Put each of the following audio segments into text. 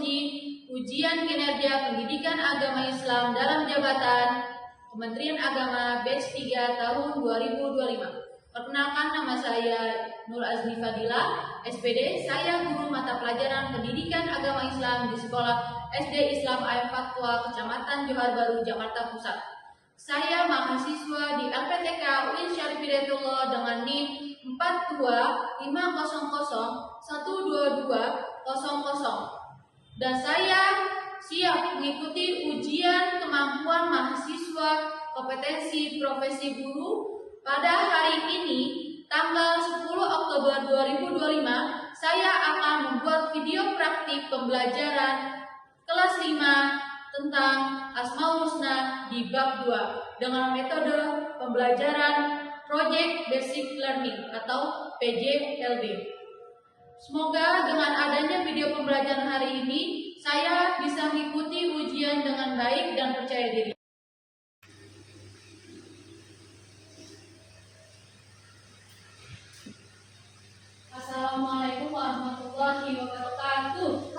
menguji ujian kinerja pendidikan agama Islam dalam jabatan Kementerian Agama Batch 3 tahun 2025. Perkenalkan, nama saya Nur Azmi Fadila, SPD. Saya guru mata pelajaran pendidikan agama Islam di Sekolah SD Islam Ayam Fatwa, Kecamatan Johar Baru, Jakarta Pusat. Saya mahasiswa di LPTK UIN Syarif Hidayatullah dengan NIM 425012200 dan saya siap mengikuti ujian kemampuan mahasiswa kompetensi profesi guru. Pada hari ini, tanggal 10 Oktober 2025, saya akan membuat video praktik pembelajaran kelas 5 tentang Asmaul Husna di bab 2 dengan metode pembelajaran Project Basic Learning atau PJLB. Semoga dengan adanya video pembelajaran hari ini, saya bisa mengikuti ujian dengan baik dan percaya diri. Assalamualaikum warahmatullahi wabarakatuh.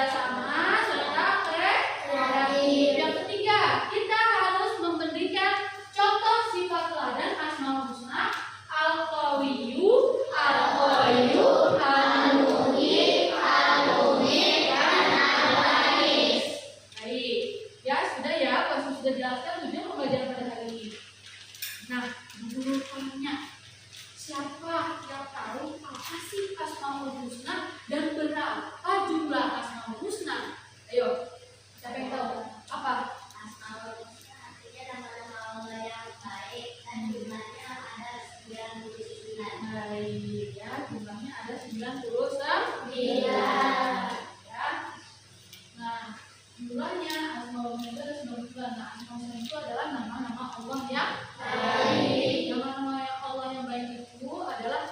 sama serta kreatif. Yang ketiga, kita harus memberikan contoh sifat teladan Asmaul Husna. Al-Qawiyyu, Al-Qawiyyu, Al-Mughith, Al-Mughith, dan Al-Waris. Baik, ya sudah ya, pasti sudah jelaskan tujuan pembelajaran pada hari ini. Nah, dulu tanya, siapa yang tahu apa sih Asmaul Husna dan berapa jumlah Asmaul Husna? Ayo, siapa yang tahu? Apa? Asmaul Husna artinya nama-nama Allah yang baik dan jumlahnya ada 99. Baik, ya, jumlahnya ada 99. Ya. Nah, jumlahnya Asmaul Husna itu ada 99. Nah, Asmaul Husna itu adalah nama-nama Allah yang baik. Nama-nama yang Allah yang baik itu adalah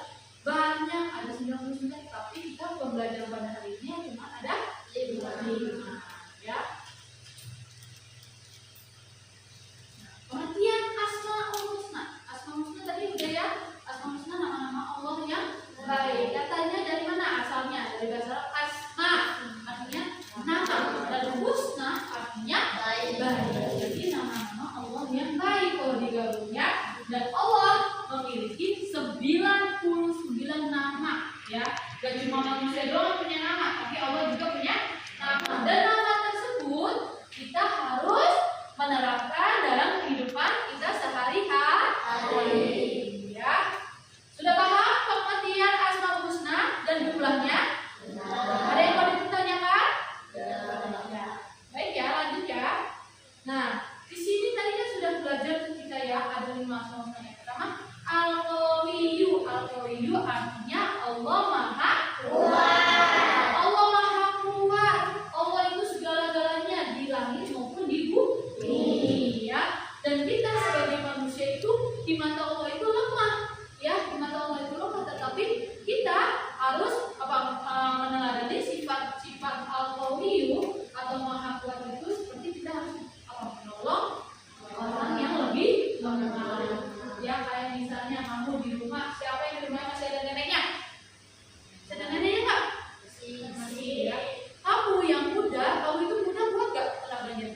banyak, ada 99, tapi kita pembelajaran pada hari ini cuma ada 5. Ya. Pengertian Asmaul Husna. Asmaul Husna tadi udah ya. Asmaul Husna nama-nama Allah yang baik. Katanya dari mana asalnya? Dari bahasa Arab asma, artinya nama, dan husna artinya baik. Jadi nama-nama Allah yang baik kalau digabung ya. Dan Allah memiliki 99 nama ya. Gak cuma manusia doang yang punya nama, tapi Allah juga punya nama. Dan nama tersebut kita harus menerapkan dalam kehidupan kita sehari-hari. Ya. Sudah paham pengertian Asmaul Husna dan jumlahnya? Ada yang mau ditanyakan? Ya. Baik ya, lanjut ya. Nah, di sini tadi kan sudah belajar ketika ya ada 5 Asmaul Husna. Yang pertama, Al-Qawiyyu. Al-Qawiyyu artinya Allah Maha Kuat. Allah Maha Kuat. Allah itu segala-galanya di langit maupun di bumi. Ya. Dan kita sebagai manusia itu di mata Allah itu lemah. Ya, di mata Allah itu lemah, tetapi kita harus meneladani sifat-sifat Al-Qawiyyu atau Maha Kuat itu, seperti kita harus menolong orang yang lebih lemah. Ya, kayak misalnya kamu di rumah, siapa yang di rumah masih ada neneknya? Masih ada neneknya nggak? Masih ya. Kamu yang muda, kamu itu muda kuat nggak tenaganya?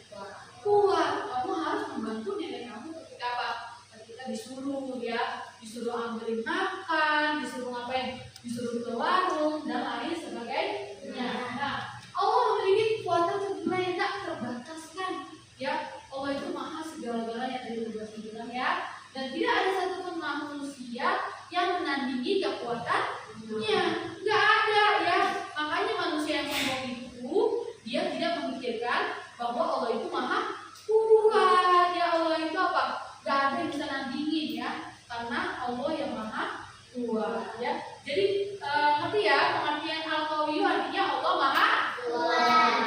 Kuat. Kamu harus membantu nenek kamu ketika apa? Ketika disuruh ya, disuruh ambilin makan, disuruh ngapain? Disuruh ke warung dan lain sebagainya. Nah, Allah memiliki kekuatan sebenarnya tak terbataskan. Ya, Allah itu maha segala-galanya dari berbagai bilang ya. Dan tidak ada satupun manusia yang menandingi kekuatannya. Nggak ada ya. Makanya manusia yang sombong itu dia tidak memikirkan bahwa Allah itu maha kuat. Ya, Allah itu apa? Nggak ada yang bisa nandingin ya. Karena Allah yang maha kuat ya. Jadi ngerti ya pengertian Al-Qawiyyu artinya Allah maha kuat.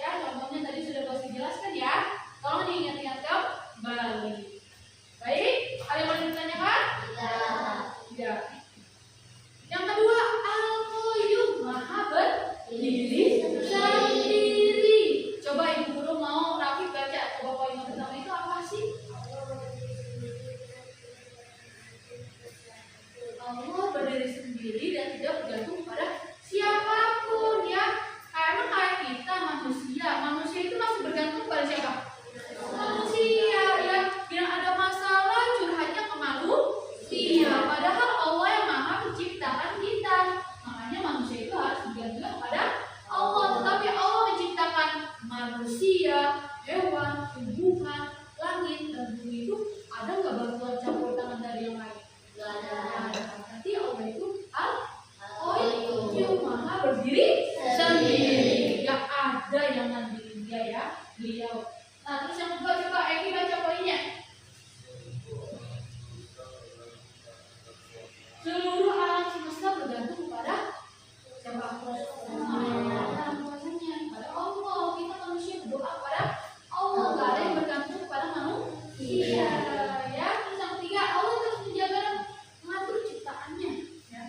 Ya, contohnya tadi sudah Bos jelaskan ya. Tolong diingat-ingat kembali. Baik, ada yang mau ditanyakan? Tidak. Yang kedua, Al-Qawiyyu maha berdiri sendiri. Coba ibu guru mau Rafi baca. Coba poin yang pertama itu apa sih? Allah berdiri sendiri dan tidak bergantung pada siapapun ya. Emang kayak kita manusia itu masih bergantung pada siapa? Manusia ya. Bila ada masalah curhatnya ke manusia. Padahal Allah yang maha menciptakan kita. Makanya manusia itu harus bergantung pada Allah. Tetapi Allah menciptakan manusia, hewan, tumbuhan, langit dan bumi itu ada nggak bantuan campur tangan dari yang lain? Nggak ada. Berarti Allah itu Al-Qawiyyu maha berdiri sendiri. Gak ada yang nandingin dia ya, beliau. Nah, terus yang kedua coba Eki baca poinnya. Seluruh alam semesta bergantung kepada siapa? Alam kuasanya pada Allah. Kita manusia berdoa kepada Allah. Gak ada yang bergantung kepada manusia. Ya, terus yang ketiga Allah terus menjaga dan mengatur ciptaannya. Ya,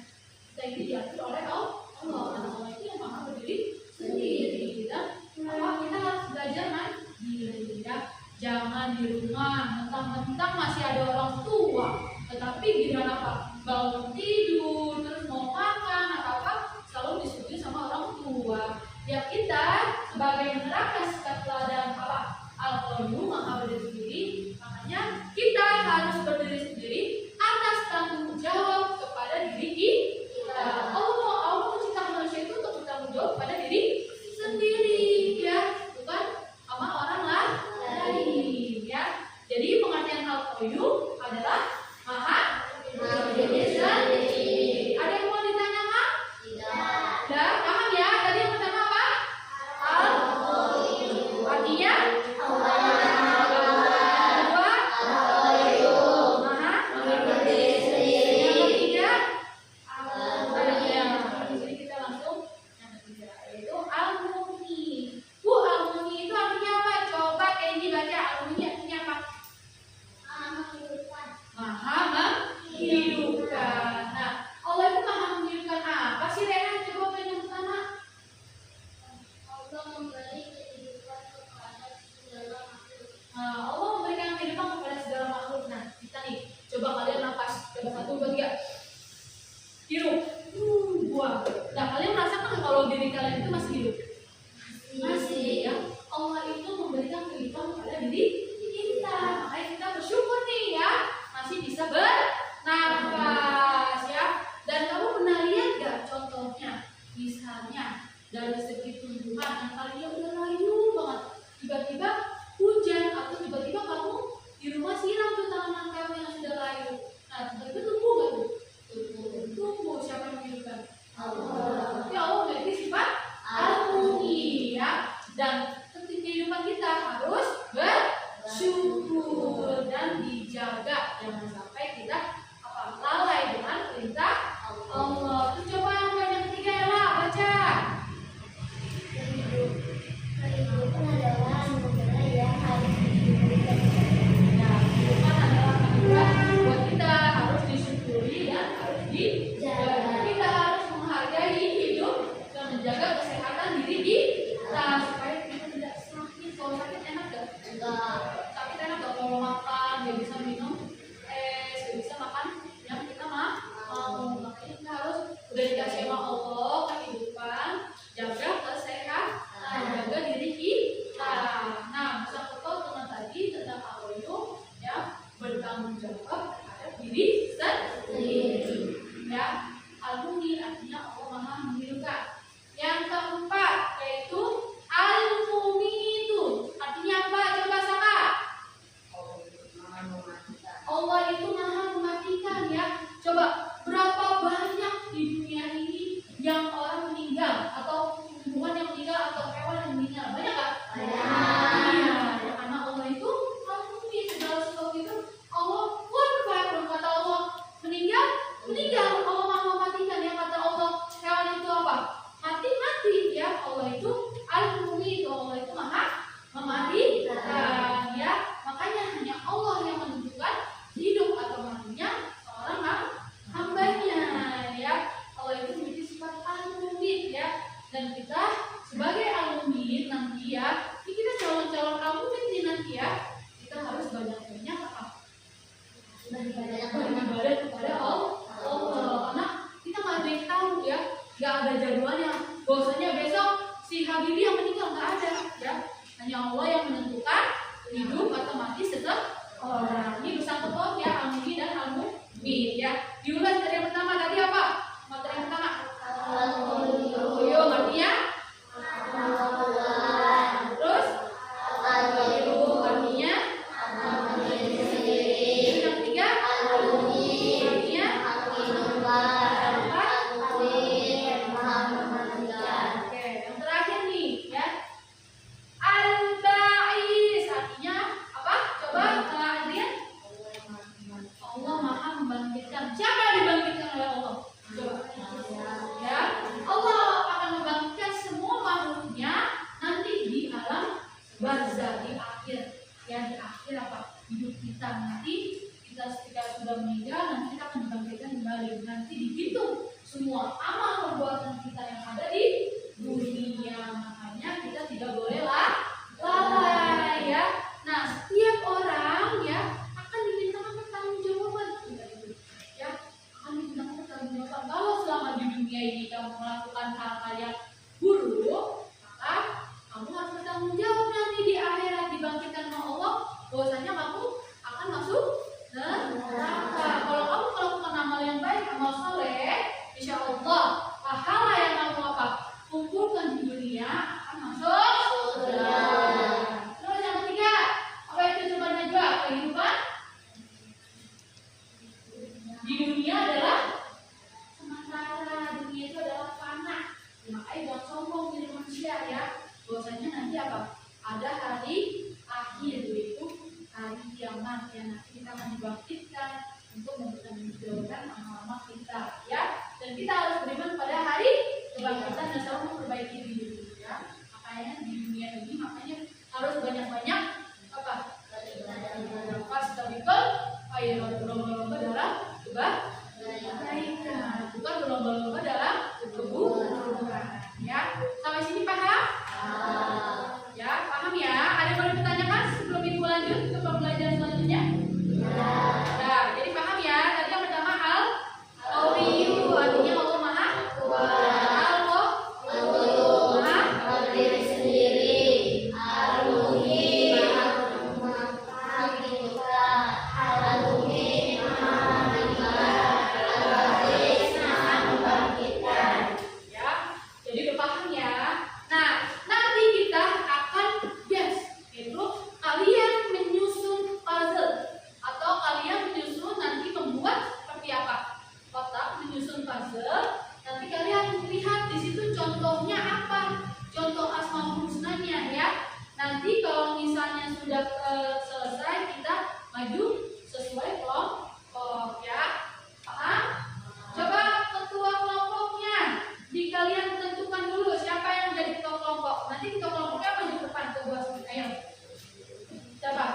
kita ini diatur oleh Allah. Allah itu yang maha berdiri sendiri. Dan kita harus belajar mandiri ya. Jangan di rumah mentang-mentang masih ada orang tua, tetapi gimana apa? Bangun tidur, terus mau makan atau apa, selalu disuruh sama orang tua. Ya kita sebagai menerapkan sikap teladan apa? Al-Qayyum, Maha Berdiri Sendiri. Makanya kita harus berdiri sendiri atas tanggung jawab kepada diri kita. Allah menciptakan manusia itu untuk bertanggung jawab pada diri sendiri, ya, bukan sama orang lain, ya. Jadi pengertian Al-Qayyum adalah Maha Berdiri Sendiri. Ada yang mau ditanyakan? Tidak. Udah paham ya? Tadi yang pertama apa? Al-Qayyum. Artinya? Dari segi tumbuhan yang tadinya udah layu banget, tiba-tiba hujan atau tiba-tiba kamu di rumah siram tuh tanaman kamu yang sudah layu. Nah, tiba-tiba tumbuh gak tuh? Tumbuh. Siapa yang menghidupkan? Allah. Ya Allah memiliki sifat al-muhyi, ya. Dan kehidupan kita harus bersyukur dan dijaga, jangan sampai kita lalai dengan perintah Allah. Terus coba yang poin yang ketiga ya lah, baca. Kehidupan adalah anugerah yang harus disyukuri. Ya, kehidupan adalah anugerah buat kita, harus disyukuri dan harus dijaga. Kita harus menghargai hidup dan menjaga kesehatan diri kita supaya kita tidak sakit. Kalau sakit enak gak? Enggak. Sakit enak gak? Kalau makan nggak bisa minum es, nggak bisa makan yang kita mau. Makanya kita harus udah dikasih sama Allah kehidupan, jaga kesehatan, jaga diri kita. Nah, bisa foto dengan tadi tentang Al-Qayyum, ya, bertanggung jawab terhadap diri sendiri, ya. Al-Muhyi artinya Allah Maha Menghidupkan. Yang keempat yaitu Al-Mumitu, artinya apa? Coba saka. Allah itu Maha Mematikan, ya. Coba berapa banyak di dunia ini yang orang meninggal atau tumbuhan yang meninggal atau hewan yang meninggal? Banyak gak? Banyak. Iya, karena Allah itu Al-Muhyi, segala sesuatu itu Allah pun kata Allah meninggal. Allah Maha Mematikan, ya. Kata Allah hewan itu apa? Mati, ya. Allah itu Al-Muhyi, Allah itu Maha Mematikan, ya. Makanya hanya Allah yang menentukan hidup atau matinya seorang hambanya, ya. Allah itu memiliki sifat Al-Muhyi, ya. Dan kita sebagai Al-Muhyi nanti, ya, ini kita calon-calon Al-Muhyi nanti, ya, kita harus banyak-banyak apa? Beribadah kepada Allah. Karena kita nggak ada yang tahu, ya, nggak ada jadwalnya. Bahwasanya besok si Habibie yang meninggal, nggak ada, ya. Hanya Allah yang menentukan hidup atau mati seseorang. Ini bersangkut ya, Al-Muhyi dan Al-Mumiit, ya. Diulas dari yang pertama tadi apa? Materi yang pertama. Al-Qayyum artinya? Terus? Al-Qayyum artinya? Yang ketiga? Al-Muhyi artinya? Oke, yang terakhir nih, ya. Al-Ba'is artinya apa? Coba Adrian. ada hari akhir, yaitu hari kiamat yang nanti kita akan dibangkitkan untuk mempertanggungjawabkan amal-amal kita, ya. Dan kita harus beriman pada hari kebangkitan dan selalu memperbaiki diri dulu, ya. Makanya di dunia ini harus banyak-banyak apa? Fastabiqul khairat, berlomba-lomba dalam kebaikan, bukan berlomba-lomba dalam keburukan, ya. Sampai sini paham? Ya, paham ya? Ada yang boleh ditanyakan sebelum ibu lanjut ke pembelajaran selanjutnya? Nah, jadi paham ya? Tadi yang pertama al-qawiyu, artinya Allah Maha Kuat. Maha Berdiri sendiri, Al-Muhyi, Maha Pencipta, Al-Muhyi, Maha Pencipta, Al-Ba'is, Maha Membangkitkan. ya. Jadi udah paham ya. Nah, nanti kita akan yaitu kalian menyusun puzzle atau kalian menyusun nanti membuat seperti apa? Kotak menyusun puzzle. Nanti kalian lihat di situ contohnya apa? Contoh Asmaul Husnanya, ya. Nanti kalau misalnya sudah selesai, kita maju sesuai kelompok, ya. Paham? Coba ketua kelompoknya di kalian tentukan dulu siapa yang menjadi ketua kelompok. Nanti ketua kelompoknya maju ke depan ke bawah. Ayo. Coba.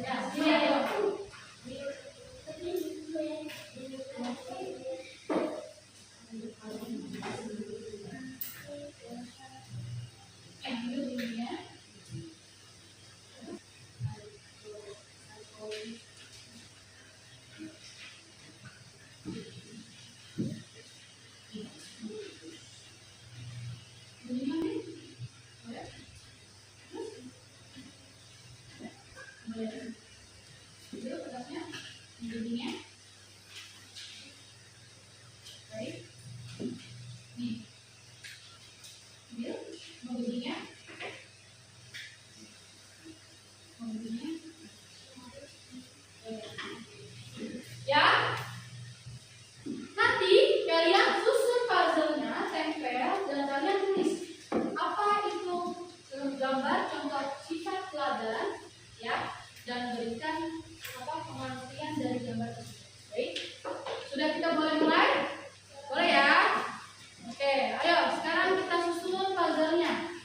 Ya, sini ayo. Dulu ini ya. Ya, nanti kalian susun puzzle-nya, tempel, dan kalian tulis apa itu gambar contoh sifat teladan, ya, dan berikan apa pengertian dari gambar tersebut. Baik, sudah kita boleh mulai? Boleh ya? Oke, ayo sekarang kita susun puzzle-nya.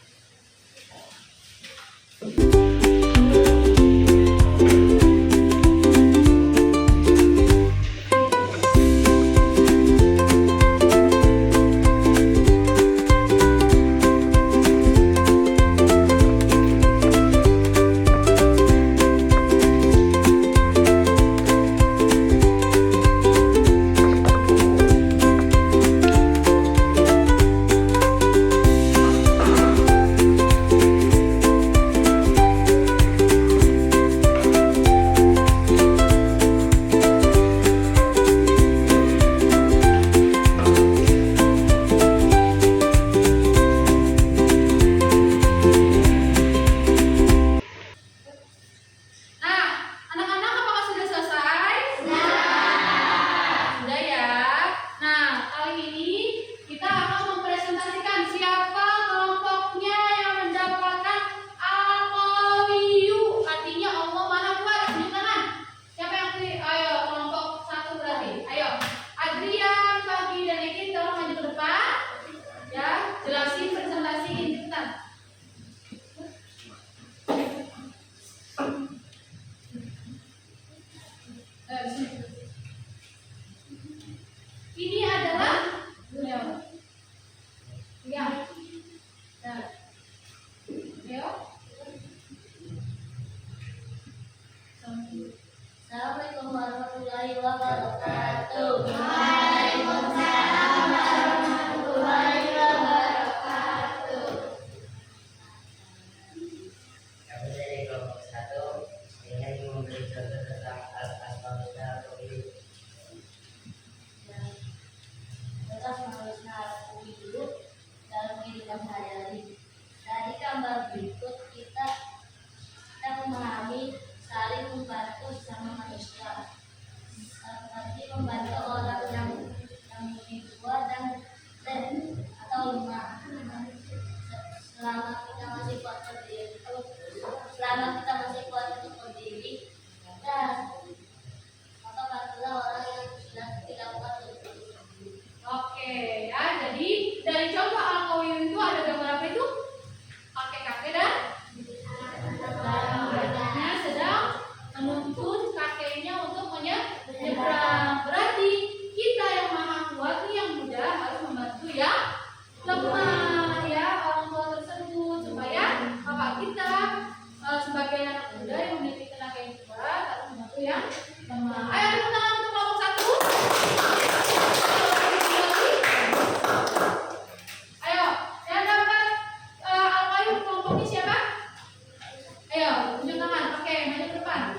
lemah ya orang tua tersebut, supaya bapak kita sebagai anak muda yang memiliki tenaga yang kuat harus membantu yang lemah. Ayo tepuk tangan untuk kelompok 1. Ayo, yang dapat Al-Qayyum kelompoknya siapa? Ayo, tunjuk tangan. Oke, maju ke depan.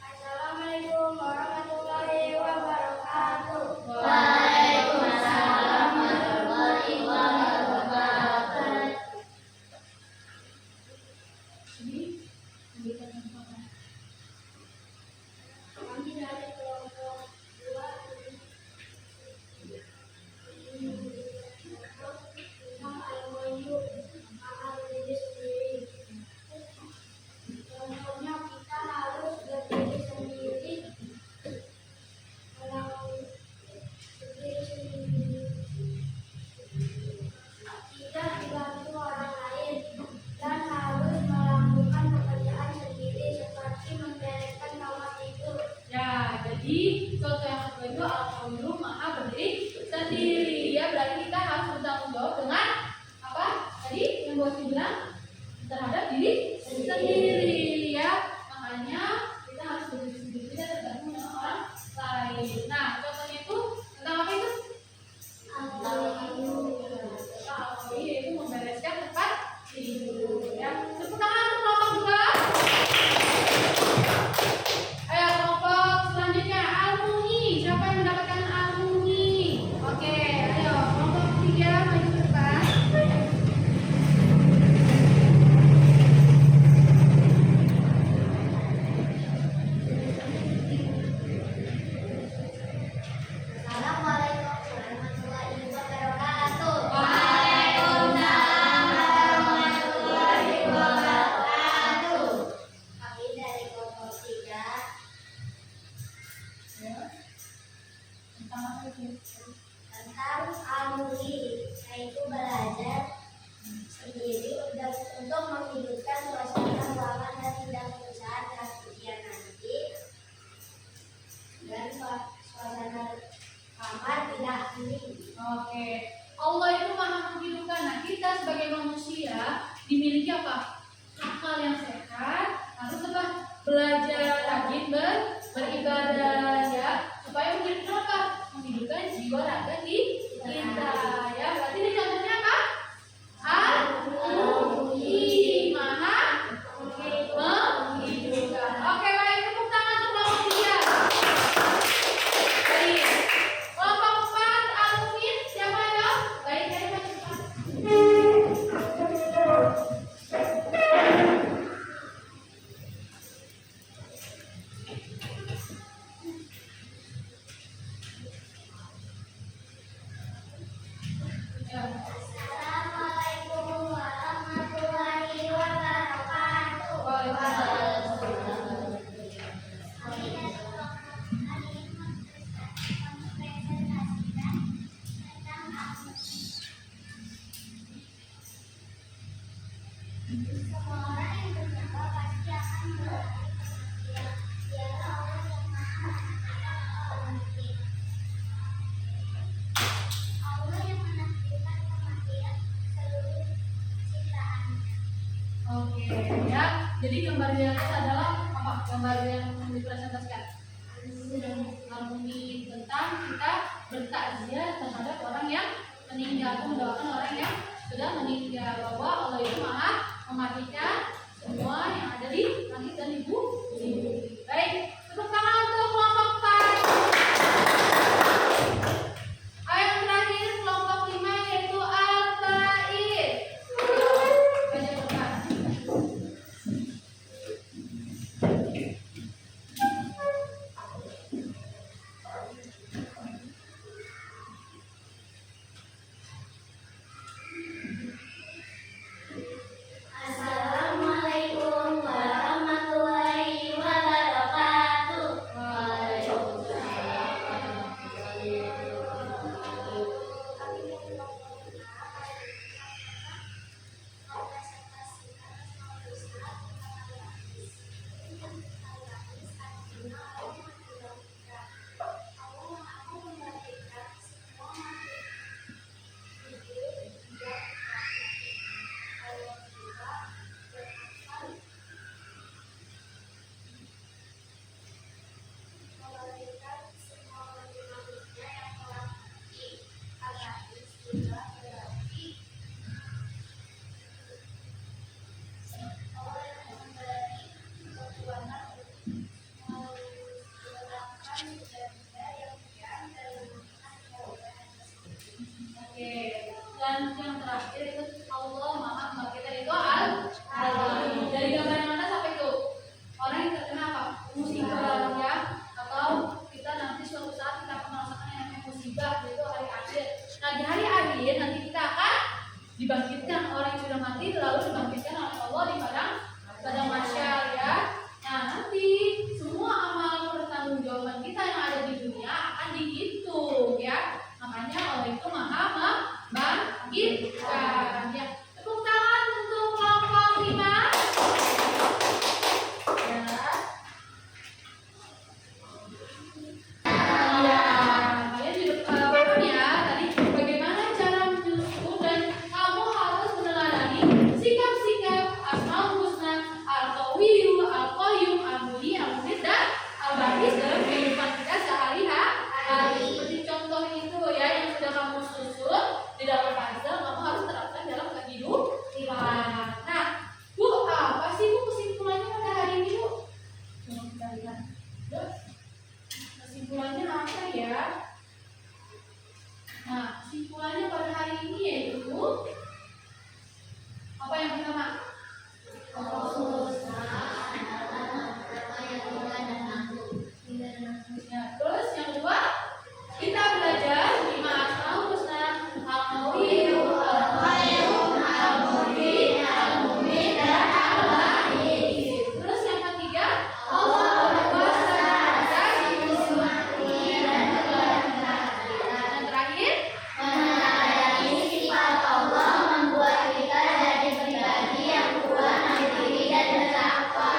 Assalamualaikum warahmatullahi wabarakatuh. Waalaikumsalam warahmatullahi wabarakatuh. Kami dari kelompok 2 tentang Al-Qayyum, mahal diri sendiri. Contohnya kita harus berdiri sendiri, berdiri sendiri, tidak dibantu orang lain, dan harus melakukan pekerjaan sendiri seperti membereskan kamar tidur. Ya, jadi contoh yang kedua Al-Qayyum maha berdiri sendiri. Ya, berarti kita harus bertanggung jawab dengan apa? Tadi yang bos bilang terhadap diri sendiri ya. Makanya kita harus berdiri sendiri, tidak tergantung dengan orang lain. Nah, contohnya itu tentang apa itu? Al-Qayyum yaitu membereskan tempat tidur ya. Tepuk tangan untuk kelompok 2. Ayo kelompok selanjutnya Al-Muni. Siapa yang mendapatkan Al-Muni? Oke, ayo kelompok 3 maju ke depan. Assalamualaikum warahmatullahi wabarakatuh. Waalaikumsalam warahmatullahi wabarakatuh. Kami dari kelompok 3 Ya. Tentang apa itu? tentang Al-Muni, yaitu belajar sendiri untuk menghidupkan suasana ruangan dan tidak berusaha dalam ujian nanti, dan suasana kamar tidak hening. Oke. Allah itu maha menghidupkan. Nah, kita sebagai manusia dimiliki apa? Akal yang sehat, harus apa? Belajar rajin beribadah ya, supaya menghidupkan apa? Menghidupkan jiwa raga kita ya. Berarti ini contohnya apa? Al-Muni maha menghidupkan. Oke, baik, tepuk tangan untuk kelompok 3. Baik. Kelompok 4 Al-Muni siapa ya? Baik, dari maju depan. Ya. Assalamualaikum warahmatullahi wabarakatuh. Waalaikumsalam. Kami dari kelompok hari ini mempresentasikan tentang Al-Muni. Semua orang yang bernyawa pasti akan melahirkan manusia. Dialah Allah yang maha menakdirkan Al-Muni. Allah yang menakdirkan kematian seluruh ciptaan. Oke, ya. Jadi gambar yang itu adalah apa? Gambar yang dipresentasikan. Harmoni tentang kita bertakziah terhadap orang yang meninggal, atau mendoakan orang yang sudah meninggal, bahwa Allah itu maha mematikan semua yang ada di langit dan di bumi. Baik, tepuk tangan untuk kelompok 4. Yang terakhir kelompok 5 yaitu Al-Ba'id. Baca depan. Dan yang terakhir itu Allah Maha Membangkitkan itu Al-Ghani. Dari gambar yang mana sampai itu? Orang yang terkena apa? Musibah ya, atau kita nanti suatu saat kita akan merasakan yang namanya musibah, yaitu hari akhir. Nah di hari akhir nanti kita akan dibangkitkan, orang yang sudah mati lalu dibangkitkan oleh Allah di padang mahsyar ya. Nah nanti semua amal pertanggungjawaban kita yang ada di dunia akan dihitung ya. Makanya Allah itu Maha Membangkitkan ya. Tepuk tangan untuk kelompok 5 ya. Kalian di depan ya. Tadi bagaimana cara menyusun dan kamu harus meneladani sikap-sikap Asmaul Husna, Al-Qawiyyu, Al-Qayyum, Al-Muhyi, Al-Mumit dan Al-Ba'is dalam kehidupan kita sehari-hari. Seperti contoh itu ya yang sudah kamu susun di dalam puzzle, kamu harus terapkan dalam kehidupan. Nah, Bu, apa sih Bu kesimpulannya pada hari ini Bu? Coba kita lihat. Kesimpulannya apa ya? Nah, kesimpulannya pada hari ini yaitu apa yang pertama? Ya, terus yang kedua kita belajar 5 Asmaul Husna, Al-Qawiyyu, Al-Qayyum, Al-Muhyi, Al-Mumit dan Al-Ba'is. Terus yang ketiga Allah berkuasa atas mati dan kebangkitan. Yang terakhir meneladani sifat Allah membuat kita jadi pribadi yang kuat, mandiri dan bertakwa.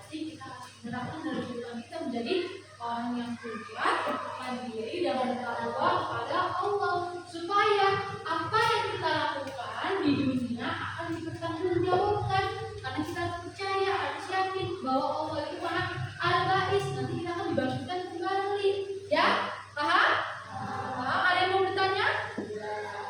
Jadi kita menerapkan dalam kehidupan kita menjadi orang yang kuat, mandiri dan bertakwa kepada Allah, supaya apa yang kita lakukan di dunia akan dipertanggungjawabkan, karena kita percaya, harus yakin bahwa Allah itu Maha Al-Ba'is. Nanti kita akan dibangkitkan kembali ya. Paham? Paham? Ada yang mau bertanya?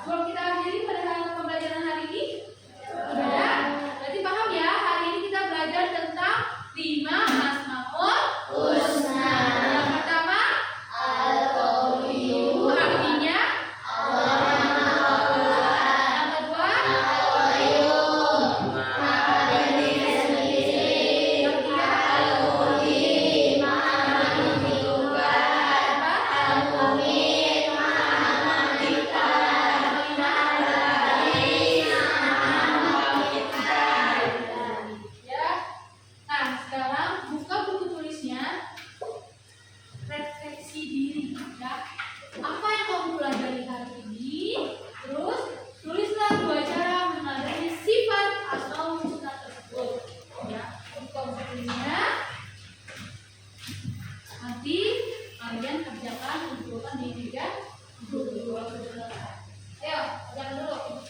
Sebelum kita akhiri pada pembelajaran hari ini? Sudah? Berarti paham ya, hari ini kita belajar tentang 5 Asmaul Husna. Yang pertama Al-Qawiyyu, artinya Allah Maha Kuat. Yang kedua Al-Qayyum, Maha berdiri sendiri. Yang ketiga Al-Muhyi, Maha menghidupkan. Al-Mumit, Maha mematikan. Yang kelima Al-Ba'is, Maha membangkitkan. Ya. Nah, sekarang buka buku tulisnya, refleksi diri ya. Apa yang kamu pelajari hari ini? Terus tulislah 2 cara meneladani sifat Asmaul Husna tersebut ya. Buka buku tulisnya. Nanti kalian kerjakan, kumpulkan di 3 buku. Ayo, kerjakan dulu.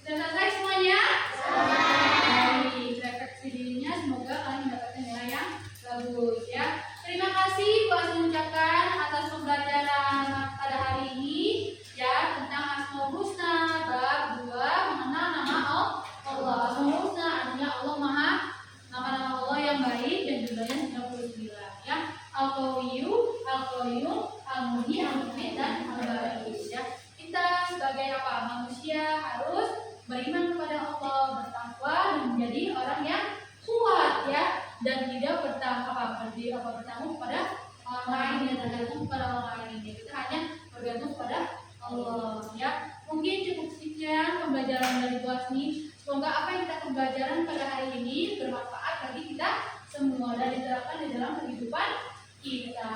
Sudah selesai semuanya? Baik, refleksi dirinya, semoga kalian mendapatkan nilai yang bagus ya. Terima kasih Bu Asmi ucapkan atas pembelajaran pada hari ini ya tentang Asmaul Husna bab 2, mengenal nama Allah. Asmaul Husna artinya Allah Maha, nama-nama Allah yang baik dan jumlahnya 99 ya. Al-Qawiyyu, Al-Qayyum, Al-Muhyi, Al-Mumit dan Al-Ba'is ya. Kita sebagai apa? Manusia harus beriman kepada Allah, bertakwa dan menjadi orang yang kuat ya, dan tidak bertanggung kepada orang lain, dan tergantung kepada orang lain. Kita hanya bergantung kepada Allah ya. Mungkin cukup sekian pembelajaran dari Bu Asmi. Semoga apa yang kita pembelajaran pada hari ini bermanfaat bagi kita semua dan diterapkan di dalam kehidupan kita.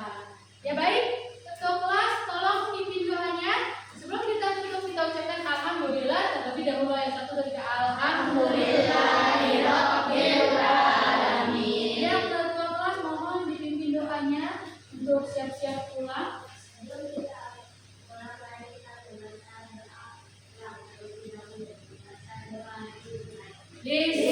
Ya baik, ketua kelas tolong pimpin doanya. Sebelum kita tutup, kita ucapkan alhamdulillah terlebih dahulu. Yang satu dari alhamdulillahirabbil alamin. Ya, ketua kelas mohon dipimpin doanya untuk siap-siap pulang. Di